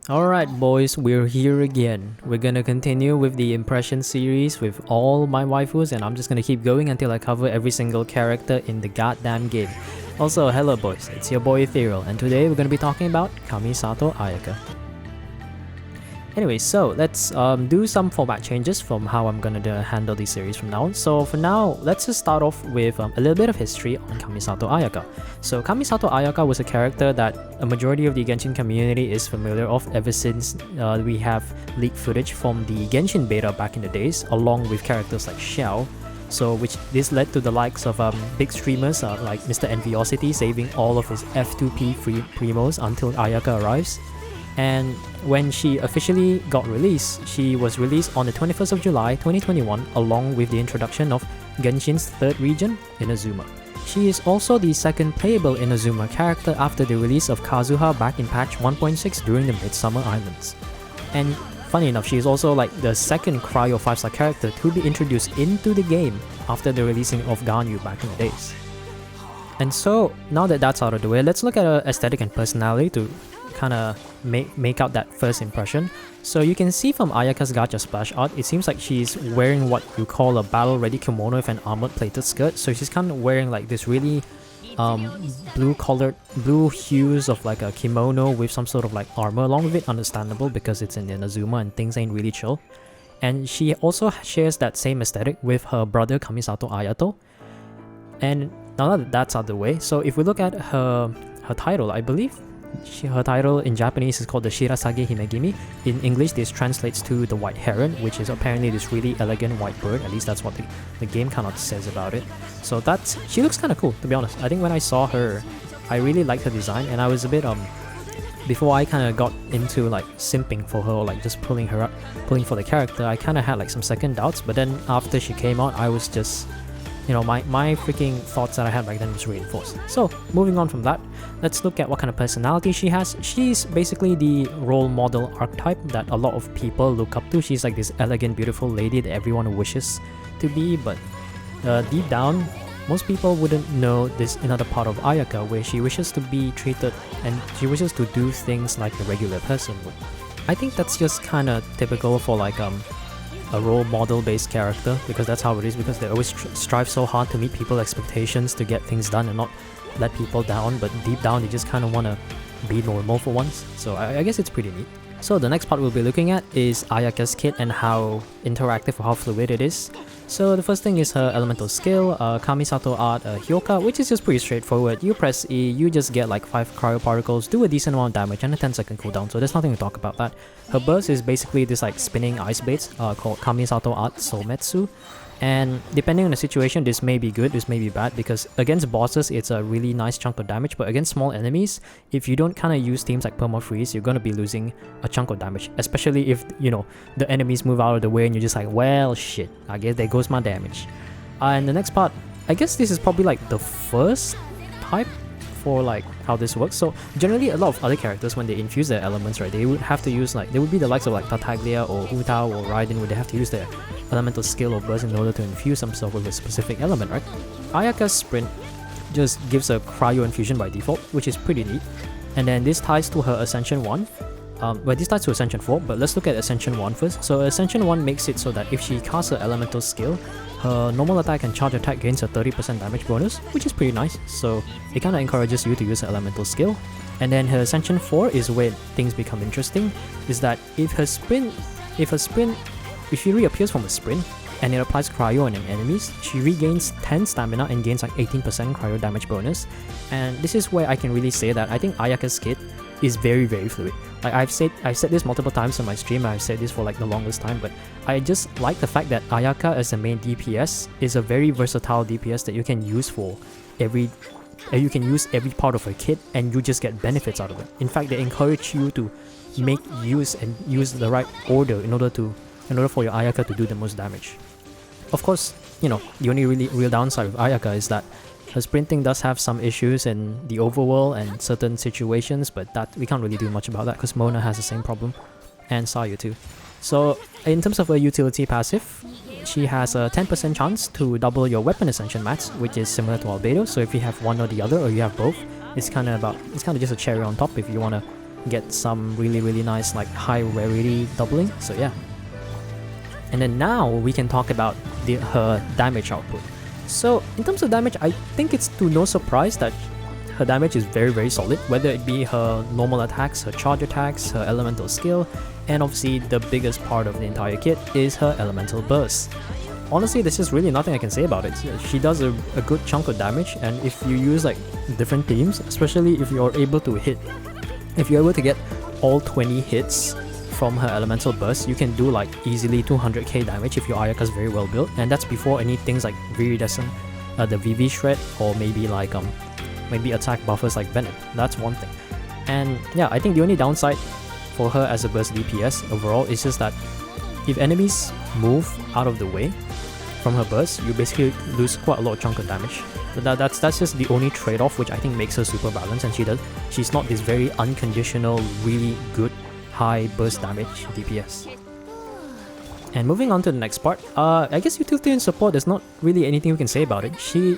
Alright boys, we're here again. We're gonna continue with the impression series with all my waifus, and I'm just gonna keep going until I cover every single character in the goddamn game. Also, hello boys, it's your boy Ethereal, and today we're gonna be talking about Kamisato Ayaka. Anyway, so let's do some format changes from how I'm gonna handle this series from now on. So for now, let's just start off with a little bit of history on Kamisato Ayaka. So Kamisato Ayaka was a character that a majority of the Genshin community is familiar of ever since we have leaked footage from the Genshin beta back in the days, along with characters like Xiao. So this led to the likes of big streamers like Mr. Enviosity saving all of his F2P free primos until Ayaka arrives. And when she officially got released, she was released on the 21st of July 2021 along with the introduction of Genshin's third region, Inazuma. She is also the second playable Inazuma character after the release of Kazuha back in patch 1.6 during the Midsummer Islands. And funny enough, she is also like the second Cryo 5-star character to be introduced into the game after the releasing of Ganyu back in the days. And so, now that that's out of the way, let's look at her aesthetic and personality to kind of make out that first impression. So you can see from Ayaka's gacha splash art, it seems like she's wearing what you call a battle-ready kimono with an armored plated skirt. So she's kind of wearing like this really blue hues of like a kimono with some sort of like armor along with it. Understandable because it's in Inazuma and things ain't really chill. And she also shares that same aesthetic with her brother Kamisato Ayato. And now that that's out of the way, so if we look at her title, I believe her title in Japanese is called the Shirasage Himegimi. In English, this translates to the White Heron, which is apparently this really elegant white bird. At least that's what the game kind of says about it. So she looks kind of cool, to be honest. I think when I saw her, I really liked her design, and I was a bit before I kind of got into like simping for her or like just pulling for the character, I kind of had like some second doubts. But then after she came out, I was just, you know, my freaking thoughts that I had back then was reinforced. So moving on from that, let's look at what kind of personality she has. She's basically the role model archetype that a lot of people look up to. She's like this elegant, beautiful lady that everyone wishes to be, but deep down, most people wouldn't know this another part of Ayaka where she wishes to be treated and she wishes to do things like a regular person would. I think that's just kind of typical for like a role model based character, because that's how it is, because they always strive so hard to meet people's expectations to get things done and not let people down, but deep down they just kind of want to be normal for once. So I guess it's pretty neat. So the next part we'll be looking at is Ayaka's kit and how interactive or how fluid it is. So the first thing is her elemental skill, Kamisato art Hyoka, which is just pretty straightforward. You press E, you just get like 5 cryo particles, do a decent amount of damage and a 10-second cooldown, so there's nothing to talk about that. Her burst is basically this like spinning ice blades called Kamisato art Soumetsu. And depending on the situation, this may be good, this may be bad, because against bosses it's a really nice chunk of damage, but against small enemies, if you don't kind of use teams like Perma Freeze, you're going to be losing a chunk of damage, especially if, you know, the enemies move out of the way and you're just like, well shit, I guess there goes my damage. And the next part, I guess this is probably like the first type for like how this works. So generally a lot of other characters, when they infuse their elements, right, they would have to use like, they would be the likes of like Tartaglia or Hu Tao or Raiden, where they have to use their elemental skill or burst in order to infuse themselves with a specific element, right? Ayaka's sprint just gives a cryo infusion by default, which is pretty neat. And then this ties to her Ascension 1. This ties to Ascension 4, but let's look at Ascension 1 first. So Ascension 1 makes it so that if she casts her elemental skill, her normal attack and charge attack gains a 30% damage bonus, which is pretty nice. So it kind of encourages you to use her elemental skill. And then her Ascension 4 is where things become interesting, is that if she reappears from a sprint and it applies cryo on enemies, she regains 10 stamina and gains like 18% cryo damage bonus. And this is where I can really say that I think Ayaka's kit is very, very fluid. Like I've said this multiple times on my stream, I've said this for like the longest time, but I just like the fact that Ayaka as the main DPS is a very versatile DPS that you can use for every part of her kit and you just get benefits out of it. In fact, they encourage you to make use the right order in order for your Ayaka to do the most damage. Of course, you know, the only really real downside of Ayaka is that her sprinting does have some issues in the overworld and certain situations, but that we can't really do much about that because Mona has the same problem, and Sayu too. So in terms of her utility passive, she has a 10% chance to double your weapon ascension mats, which is similar to Albedo. So if you have one or the other, or you have both, it's kind of just a cherry on top if you want to get some really nice like high rarity doubling. So yeah. And then now we can talk about her damage output. So in terms of damage, I think it's to no surprise that her damage is very solid, whether it be her normal attacks, her charge attacks, her elemental skill, and obviously the biggest part of the entire kit is her elemental burst. Honestly, there's just really nothing I can say about it. She does a good chunk of damage, and if you use like different teams, especially if you're able to get all 20 hits from her elemental burst, you can do like easily 200k damage if your Ayaka's very well built, and that's before any things like Viridescent, the VV Shred, or maybe like maybe attack buffers like Venom. That's one thing. And yeah, I think the only downside for her as a burst DPS overall is just that if enemies move out of the way from her burst, you basically lose quite a lot of chunk of damage. But that's just the only trade-off which I think makes her super balanced, and she's not this very unconditional, really good high burst damage DPS. And moving on to the next part, I guess utilitarian support, there's not really anything we can say about it. She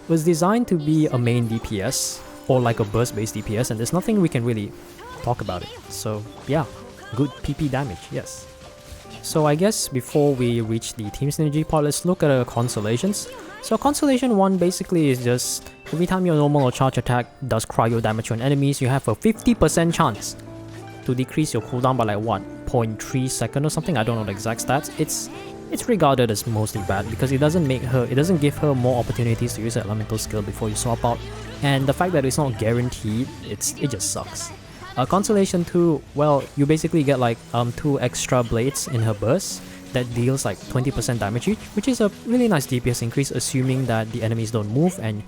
was designed to be a main DPS or like a burst based DPS, and there's nothing we can really talk about it. So yeah, good PP damage, yes. So I guess before we reach the team synergy part, let's look at the Constellations. So Constellation 1 basically is just every time your normal or charge attack does cryo damage on enemies, you have a 50% chance to decrease your cooldown by like what, 0.3 second or something. I don't know the exact stats. It's regarded as mostly bad because it doesn't give her more opportunities to use her elemental skill before you swap out, and the fact that it's not guaranteed, it just sucks. Constellation 2, well, you basically get like 2 extra blades in her burst that deals like 20% damage each, which is a really nice DPS increase assuming that the enemies don't move, and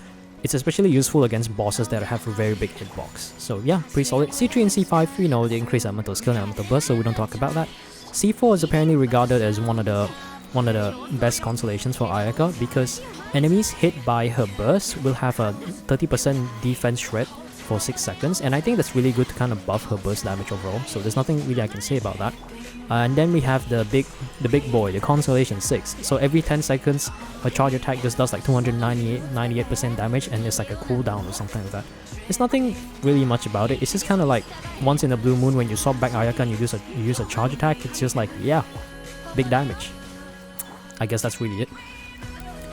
it's especially useful against bosses that have a very big hitbox. So yeah, pretty solid. C3 and C5, you know, they increase elemental skill and elemental burst, so we don't talk about that. C4 is apparently regarded as one of the best constellations for Ayaka because enemies hit by her burst will have a 30% defense shred for 6 seconds, and I think that's really good to kind of buff her burst damage overall, so there's nothing really I can say about that. And then we have the big boy, the Constellation 6. So every 10 seconds, her charge attack just does like 298% damage, and it's like a cooldown or something like that. There's nothing really much about it. It's just kind of like once in a blue moon when you swap back Ayaka and you use a charge attack, it's just like, yeah, big damage. I guess that's really it.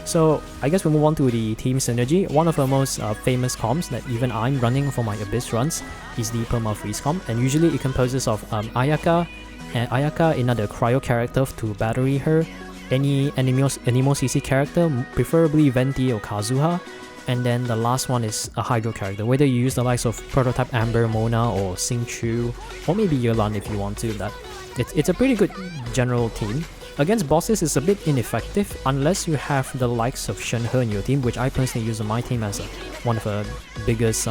So I guess we move on to the team synergy. One of the most famous comps that even I'm running for my Abyss runs is the Perma Freeze comp, and usually it composes of Ayaka and Ayaka, another cryo character to battery her, any Anemo CC character, preferably Venti or Kazuha, and then the last one is a Hydro character, whether you use the likes of Prototype Amber, Mona, or Xingqiu, or maybe Yelan if you want to. It's a pretty good general team. Against bosses, it's a bit ineffective unless you have the likes of Shenhe in your team, which I personally use on my team as one of the biggest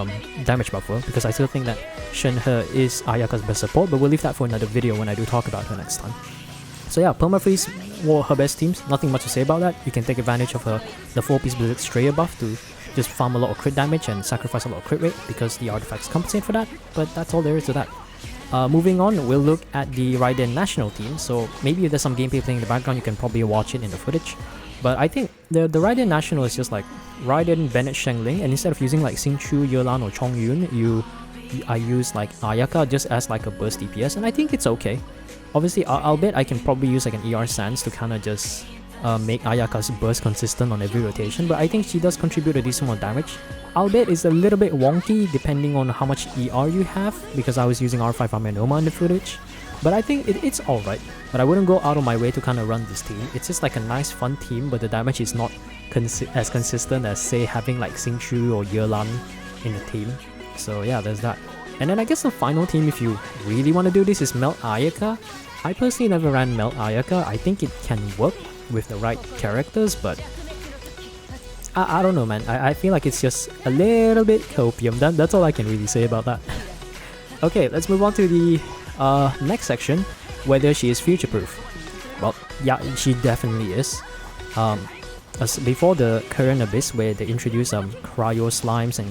damage buffer, because I still think that Shenhe is Ayaka's best support, but we'll leave that for another video when I do talk about her next time. So yeah, Permafreeze were her best teams, nothing much to say about that. You can take advantage of the 4-piece Blizzard Strayer buff to just farm a lot of crit damage and sacrifice a lot of crit rate because the artifacts compensate for that, but that's all there is to that. Moving on, we'll look at the Raiden national team, so maybe if there's some gameplay playing in the background, you can probably watch it in the footage. But I think the Raiden national is just like Raiden, Bennett, Shengling, and instead of using like Xingqiu, Yelan, or Chongyun, I use like Ayaka just as like a burst DPS, and I think it's okay. Obviously, I'll bet I can probably use like an ER Sans to kind of just make Ayaka's burst consistent on every rotation, but I think she does contribute a decent amount of damage. I'll bet it's a little bit wonky depending on how much ER you have, because I was using R5 Amenoma in the footage, but I think it's alright. But I wouldn't go out of my way to kind of run this team. It's just like a nice fun team, but the damage is not as consistent as say having like Xingqiu or Yelan in the team. So yeah, there's that. And then I guess the final team, if you really want to do this, is Melt Ayaka. I personally never ran Melt Ayaka. I think it can work with the right characters, but I don't know, man. I feel like it's just a little bit copium. That's all I can really say about that. Okay, let's move on to the next section, whether she is future-proof. Well, yeah, she definitely is. As before the current Abyss, where they introduce cryo slimes and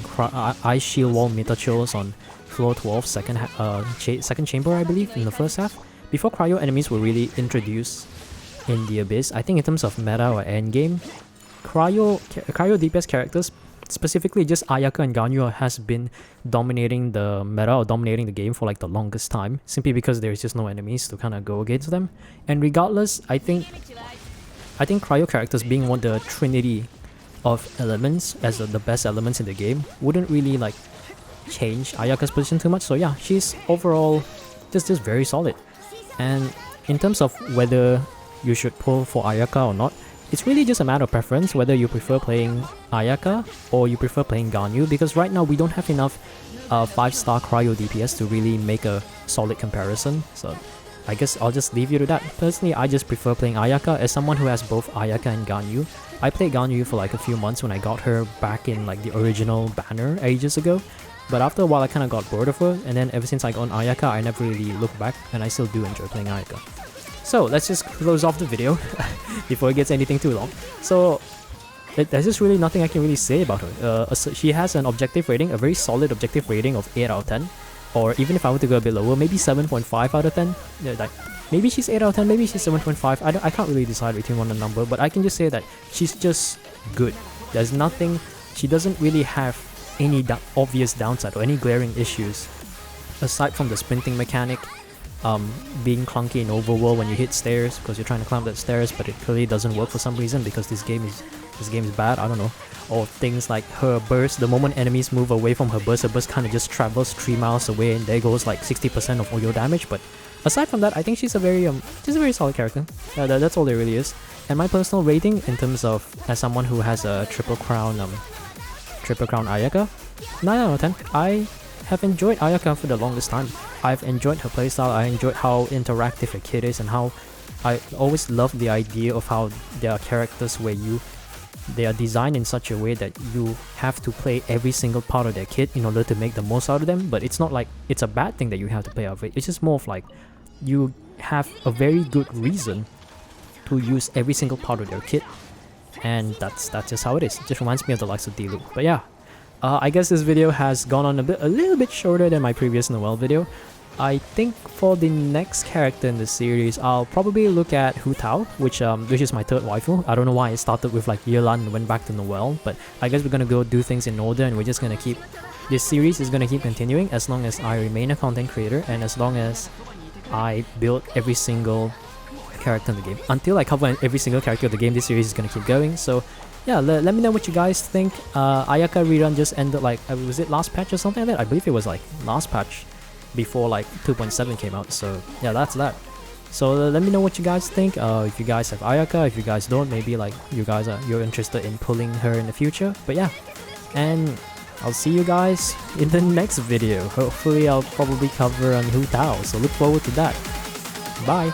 ice shield wall metachills on floor 12, second chamber, I believe, in the first half. Before cryo enemies were really introduced in the Abyss, I think in terms of meta or endgame, cryo DPS characters, specifically just Ayaka and Ganyu, has been dominating the meta or dominating the game for like the longest time, simply because there's just no enemies to kind of go against them. And regardless, I think cryo characters being one of the trinity of elements as the best elements in the game wouldn't really like change Ayaka's position too much. So yeah, she's overall just very solid. And in terms of whether you should pull for Ayaka or not, it's really just a matter of preference, whether you prefer playing Ayaka or you prefer playing Ganyu, because right now we don't have enough 5-star cryo DPS to really make a solid comparison. So I guess I'll just leave you to that. Personally, I just prefer playing Ayaka. As someone who has both Ayaka and Ganyu, I played Ganyu for like a few months when I got her back in like the original banner ages ago. But after a while I kind of got bored of her, and then ever since I got on Ayaka, I never really looked back, and I still do enjoy playing Ayaka. So let's just close off the video before it gets anything too long. So there's just really nothing I can really say about her. She has an objective rating, a very solid objective rating of 8 out of 10. Or even if I were to go a bit lower, maybe 7.5 out of 10. Like, maybe she's 8 out of 10, maybe she's 7.5. I can't really decide between one number, but I can just say that she's just good. There's nothing, she doesn't really have any obvious downside or any glaring issues aside from the sprinting mechanic being clunky in overworld when you hit stairs because you're trying to climb that stairs, but it clearly doesn't work for some reason because this game is bad, I don't know. Or things like her burst, the moment enemies move away from her burst kind of just travels 3 miles away, and there goes like 60% of all your damage. But aside from that, I think she's a very solid character. That's all there really is. And my personal rating in terms of, as someone who has a triple crown Ayaka, 9 out of 10. I have enjoyed Ayaka for the longest time. I've enjoyed her playstyle. I enjoyed how interactive her kit is, and how I always love the idea of how there are characters where they are designed in such a way that you have to play every single part of their kit in order to make the most out of them. But it's not like it's a bad thing that you have to play out of it. It's just more of like you have a very good reason to use every single part of their kit, and that's just how it is. It just reminds me of the likes of Diluc. But yeah, I guess this video has gone on a little bit shorter than my previous Noelle video. I think for the next character in the series, I'll probably look at Hu Tao, which is my third waifu. I don't know why I started with like Yelan and went back to Noelle, but I guess we're gonna go do things in order, and we're just gonna keep, this series is gonna keep continuing as long as I remain a content creator, and as long as I build every single character in the game. Until I cover every single character of the game, this series is gonna keep going. So yeah, let me know what you guys think. Ayaka rerun just ended like, was it last patch or something like that? I believe it was like last patch before like 2.7 came out. So yeah, that's that. So let me know what you guys think. If you guys have Ayaka, if you guys don't, maybe like you're interested in pulling her in the future. But yeah, and I'll see you guys in the next video. Hopefully I'll probably cover on Hu Tao, so look forward to that. Bye!